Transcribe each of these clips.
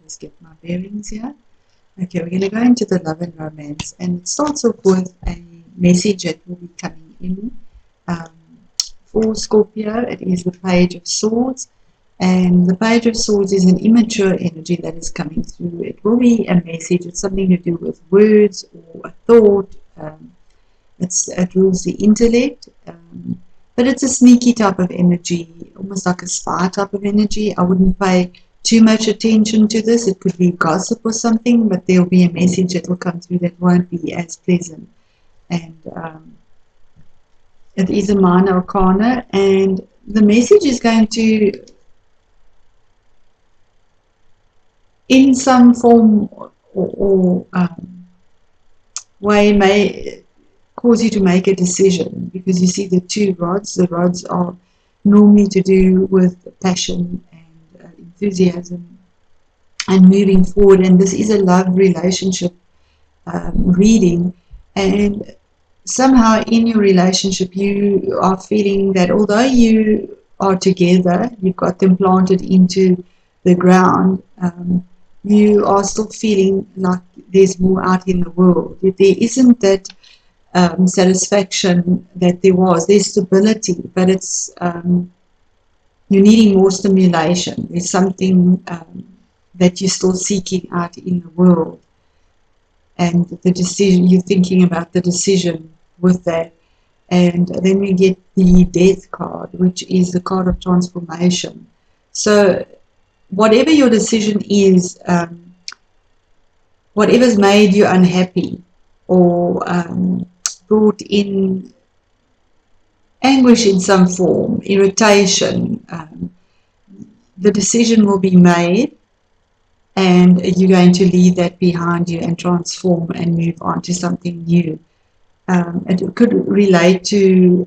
just get my bearings here. Okay, we're going to go into the love and romance, and it starts off with a message that will be coming in um, for Scorpio. It is the Page of Swords, and the Page of Swords is an immature energy that is coming through. It will be a message. It's something to do with words or a thought. It rules the intellect, but it's a sneaky type of energy, almost like a spy type of energy. I wouldn't pay too much attention to this. It could be gossip or something, but there'll be a message that will come through that won't be as pleasant. And it is a minor arcana, and the message is going to, in some form or way, may cause you to make a decision, because you see the two rods. The rods are normally to do with passion and enthusiasm and moving forward, and this is a love relationship reading, and somehow in your relationship you are feeling that although you are together, you've got them planted into the ground, you are still feeling like there's more out in the world. There isn't that satisfaction that there was. There's stability, but it's you're needing more stimulation. There's something that you're still seeking out in the world, and the decision, you're thinking about the decision with that. And then we get the Death card, which is the card of transformation. So whatever your decision is, whatever's made you unhappy or brought in anguish in some form, irritation, the decision will be made, and you're going to leave that behind you and transform and move on to something new. It could relate to,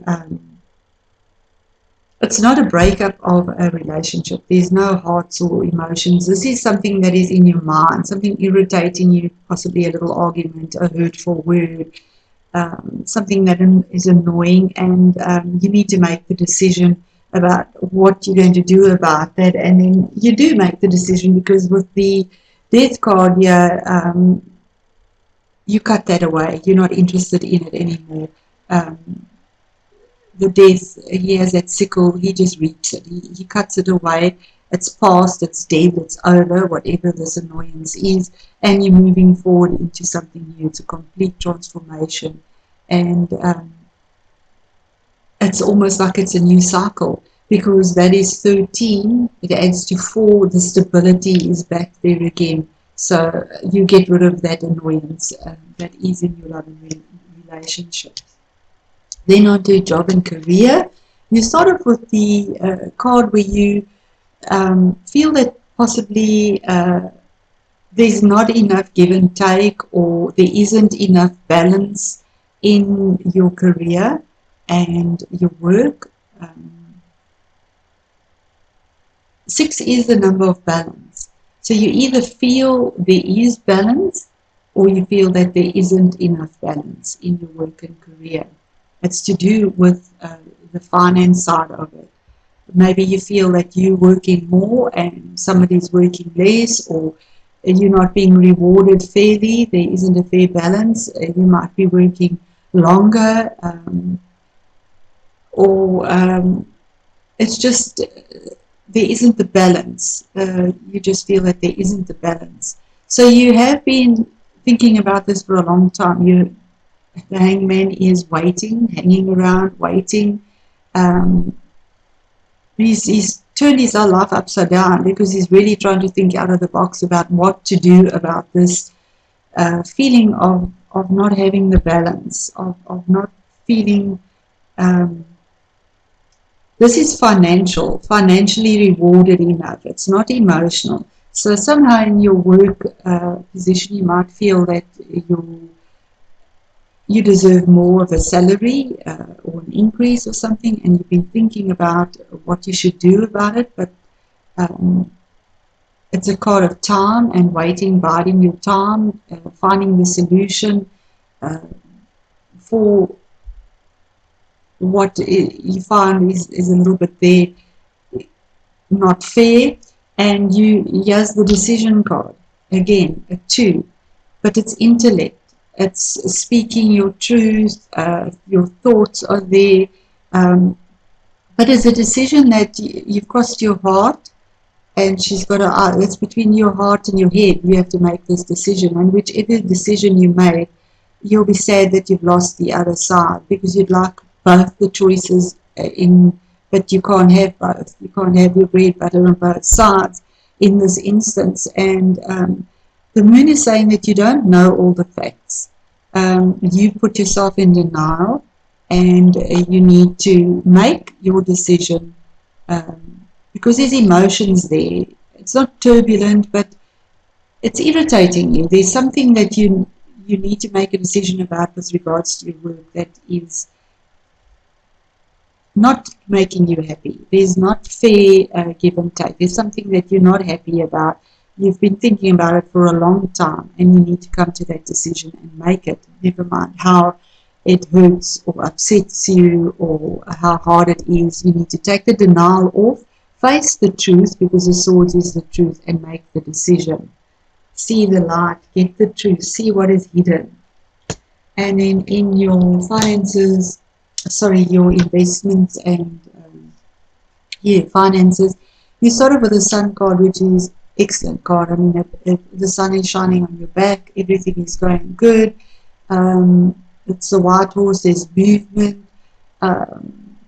it's not a breakup of a relationship. There's no hearts or emotions. This is something that is in your mind, something irritating you, possibly a little argument, a hurtful word, something that is annoying, and you need to make the decision about what you're going to do about that. And then you do make the decision, because with the Death card here, you cut that away. You're not interested in it anymore. The Death, he has that sickle, he just reaps it, he cuts it away. It's past, it's dead, it's over, whatever this annoyance is, and you're moving forward into something new. It's a complete transformation, and it's almost like it's a new cycle, because that is 13, it adds to 4, the stability is back there again. So you get rid of that annoyance that is in your love and relationships. Then on to job and career. You start off with the card where you feel that possibly there's not enough give and take, or there isn't enough balance in your career and your work. 6 is the number of balance. So you either feel there is balance, or you feel that there isn't enough balance in your work and career. It's to do with the finance side of it. Maybe you feel that you're working more and somebody's working less, or you're not being rewarded fairly. There isn't a fair balance. You might be working longer, or it's just there isn't the balance. You just feel that there isn't the balance. So you have been thinking about this for a long time. The Hangman is waiting, hanging around, waiting. He's turned his whole life upside down, because he's really trying to think out of the box about what to do about this feeling of not having the balance, of not feeling. This is financially rewarded enough. It's not emotional. So somehow in your work position, you might feel that you deserve more of a salary or an increase or something, and you've been thinking about what you should do about it, but it's a card of time and waiting, biding your time, finding the solution for what you find is a little bit there not fair, And here's the decision card. Again, a 2. But it's intellect. It's speaking your truth. Your thoughts are there. But it's a decision that you've crossed your heart, and she's got her eye. It's between your heart and your head. You have to make this decision. And whichever decision you make, you'll be sad that you've lost the other side, because you'd like both the choices but you can't have both. You can't have your bread butter on both sides in this instance. And the moon is saying that you don't know all the facts. You put yourself in denial, and you need to make your decision, because there's emotions there. It's not turbulent, but it's irritating you. There's something that you need to make a decision about with regards to your work that is not making you happy. There's not fair give and take. There's something that you're not happy about. You've been thinking about it for a long time, and you need to come to that decision and make it. Never mind how it hurts or upsets you or how hard it is. You need to take the denial off, face the truth, because the swords is the truth, and make the decision. See the light, get the truth, see what is hidden. And then in your finances, your investments and finances, you start off with the sun card, which is excellent card. I mean, if the sun is shining on your back, everything is going good. It's a white horse, there's movement,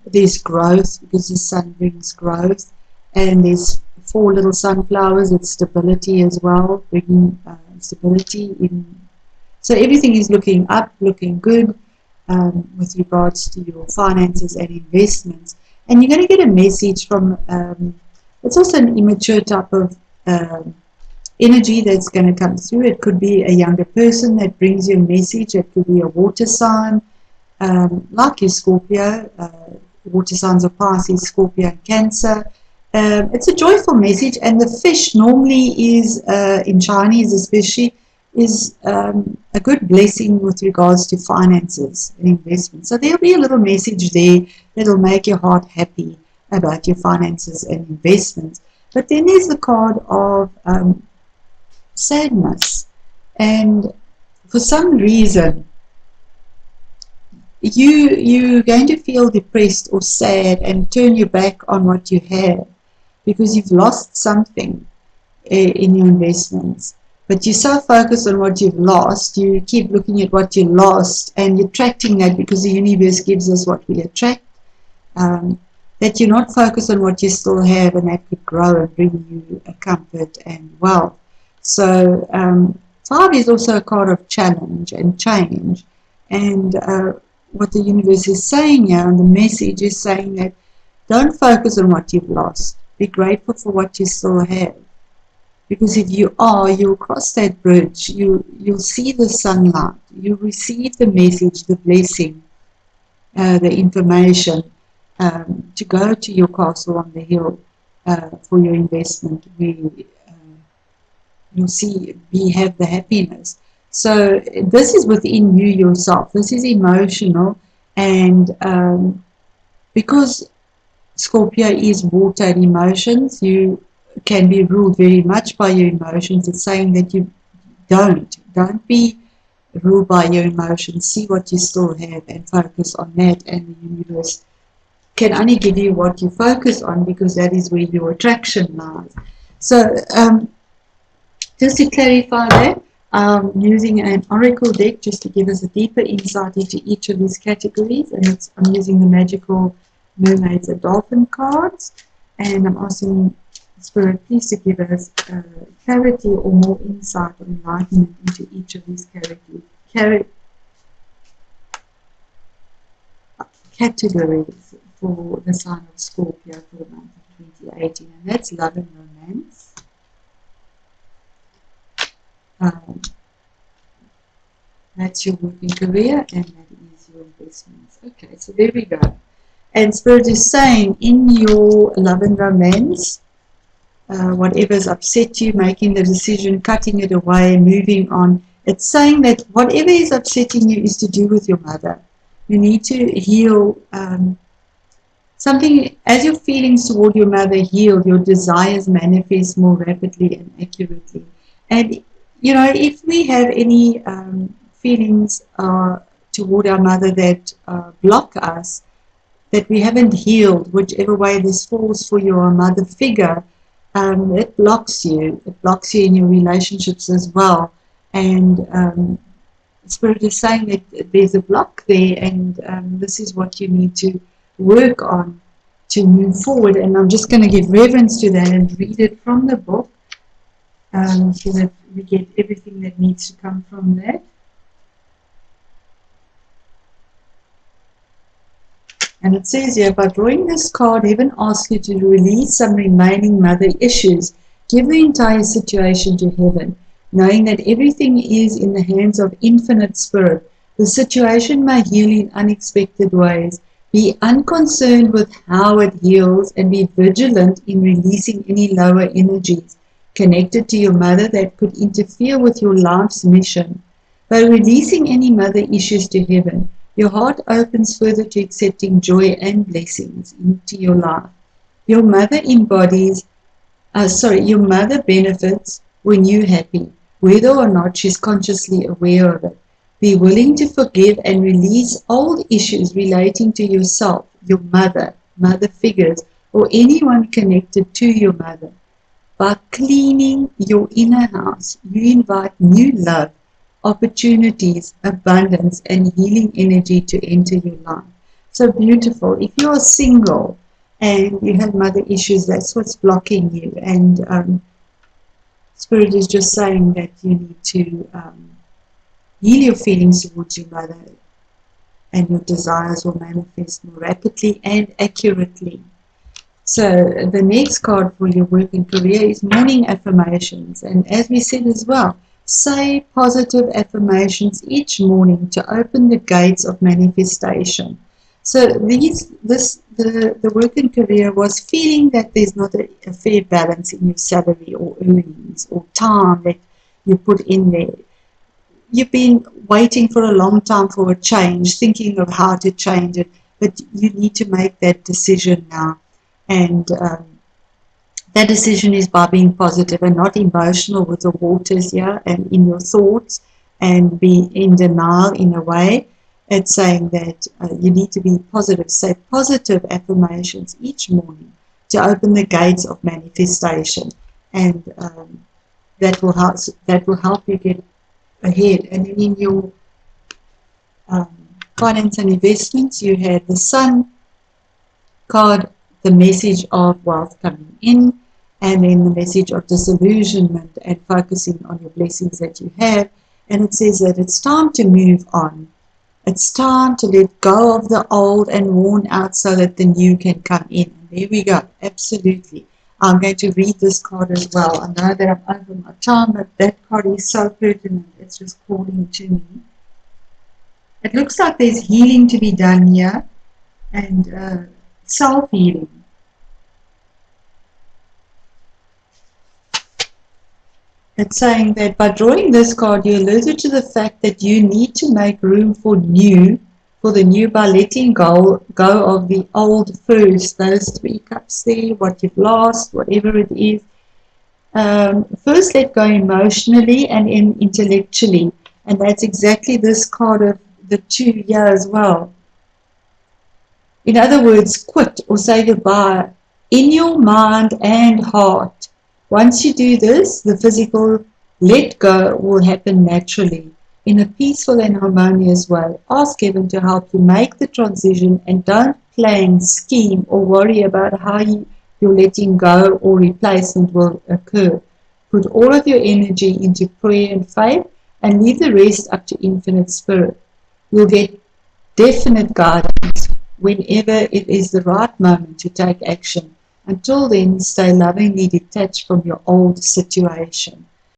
there's growth, because the sun brings growth, and there's 4 little sunflowers. It's stability as well, bringing stability in. So everything is looking up, looking good with regards to your finances and investments. And you're going to get a message from, it's also an immature type of energy that's going to come through. It could be a younger person that brings you a message. It could be a water sign, like your Scorpio. Water signs are Pisces, Scorpio, and Cancer. It's a joyful message, and the fish normally is, in Chinese especially, is a good blessing with regards to finances and investments. So there'll be a little message there that'll make your heart happy about your finances and investments. But then there's the card of sadness, and for some reason you're going to feel depressed or sad and turn your back on what you have, because you've lost something in your investments. But you're so focused on what you've lost, you keep looking at what you lost and you're attracting that, because the universe gives us what we attract, that you're not focused on what you still have, and that could grow and bring you a comfort and wealth. So 5 is also a card of challenge and change, and what the universe is saying here, and the message is saying that don't focus on what you've lost. Be grateful for what you still have. Because if you are, you'll cross that bridge. You'll see the sunlight. You'll receive the message, the blessing, the information to go to your castle on the hill for your investment, where you'll see, have the happiness. So this is within you yourself. This is emotional, and because Scorpio is water and emotions, you can be ruled very much by your emotions. It's saying that you don't be ruled by your emotions. See what you still have and focus on that, and the universe can only give you what you focus on, because that is where your attraction lies. So just to clarify that, using an oracle deck just to give us a deeper insight into each of these categories, and I'm using the magical mermaids and dolphin cards, and I'm asking Spirit please to give us clarity or more insight or enlightenment into each of these categories for the sign of Scorpio for the month of 2018, and that's love and romance. That's your working career, and that is your investments. Okay, so there we go. And Spirit is saying, in your love and romance, whatever's upset you, making the decision, cutting it away, moving on. It's saying that whatever is upsetting you is to do with your mother. You need to heal Something, as your feelings toward your mother heal, your desires manifest more rapidly and accurately. And, if we have any feelings toward our mother that block us, that we haven't healed, whichever way this falls for your mother figure, it blocks you. It blocks you in your relationships as well. And Spirit is saying that there's a block there, and this is what you need to work on to move forward. And I'm just going to give reverence to that and read it from the book, so that we get everything that needs to come from that. And it says here, by drawing this card, heaven asks you to release some remaining mother issues. Give the entire situation to heaven, knowing that everything is in the hands of infinite spirit. The situation may heal in unexpected ways. Be unconcerned with how it heals, and be vigilant in releasing any lower energies connected to your mother that could interfere with your life's mission. By releasing any mother issues to heaven, your heart opens further to accepting joy and blessings into your life. Your mother your mother benefits when you're happy, whether or not she's consciously aware of it. Be willing to forgive and release old issues relating to yourself, your mother figures, or anyone connected to your mother. By cleaning your inner house, you invite new love, opportunities, abundance, and healing energy to enter your life. So beautiful. If you're single and you have mother issues, that's what's blocking you. And Spirit is just saying that you need to heal your feelings towards your mother, and your desires will manifest more rapidly and accurately. So the next card for your work and career is morning affirmations. And as we said as well, say positive affirmations each morning to open the gates of manifestation. So the work and career was feeling that there's not a fair balance in your salary or earnings or time that you put in there. You've been waiting for a long time for a change, thinking of how to change it, but you need to make that decision now. And that decision is by being positive and not emotional with the waters here and in your thoughts and be in denial in a way. It's saying that you need to be positive. Say positive affirmations each morning to open the gates of manifestation, and that will help you get ahead. And then in your finance and investments, you had the Sun card, the message of wealth coming in, and then the message of disillusionment and focusing on your blessings that you have. And it says that it's time to move on. It's time to let go of the old and worn out so that the new can come in. And there we go. Absolutely. I'm going to read this card as well. I know that I'm over my time, but that card is so pertinent. It's just calling to me. It looks like there's healing to be done here, and self-healing. It's saying that by drawing this card, you alerted to the fact that you need to make room for the new by letting go of the old first. Those 3 cups there, what you've lost, whatever it is. First let go emotionally and intellectually. And that's exactly this card of the 2 here as well. In other words, quit or say goodbye in your mind and heart. Once you do this, the physical let go will happen naturally in a peaceful and harmonious way. Ask heaven to help you make the transition, and don't plan, scheme, or worry about how your letting go or replacement will occur. Put all of your energy into prayer and faith, and leave the rest up to infinite spirit. You'll get definite guidance whenever it is the right moment to take action. Until then, stay lovingly detached from your old situation.